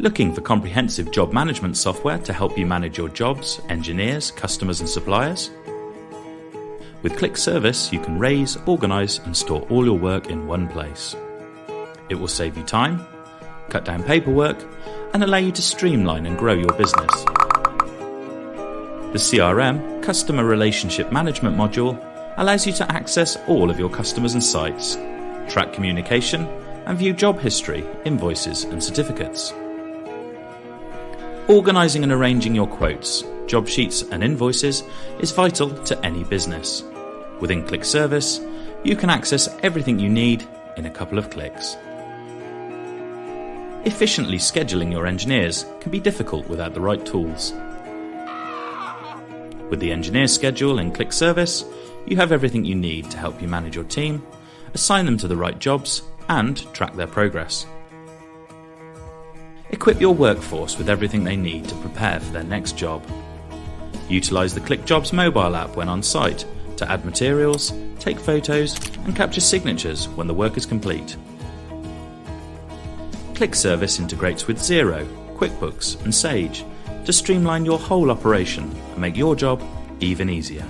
Looking for comprehensive job management software to help you manage your jobs, engineers, customers and suppliers? With Clik Service, you can raise, organise and store all your work in one place. It will save you time, cut down paperwork and allow you to streamline and grow your business. The CRM, Customer Relationship Management module, allows you to access all of your customers and sites, track communication and view job history, invoices and certificates. Organising and arranging your quotes, job sheets and invoices is vital to any business. Within Clik Service, you can access everything you need in a couple of clicks. Efficiently scheduling your engineers can be difficult without the right tools. With the engineer schedule in Clik Service, you have everything you need to help you manage your team, assign them to the right jobs and track their progress. Equip your workforce with everything they need to prepare for their next job. Utilise the Clik Jobs mobile app when on site to add materials, take photos and capture signatures when the work is complete. Clik Service integrates with Xero, QuickBooks and Sage to streamline your whole operation and make your job even easier.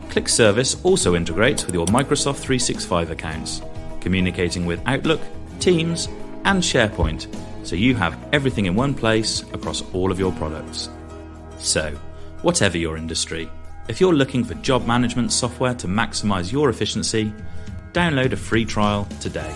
Clik Service also integrates with your Microsoft 365 accounts, communicating with Outlook, Teams and SharePoint, so you have everything in one place across all of your products. So, whatever your industry, if you're looking for job management software to maximise your efficiency, download a free trial today.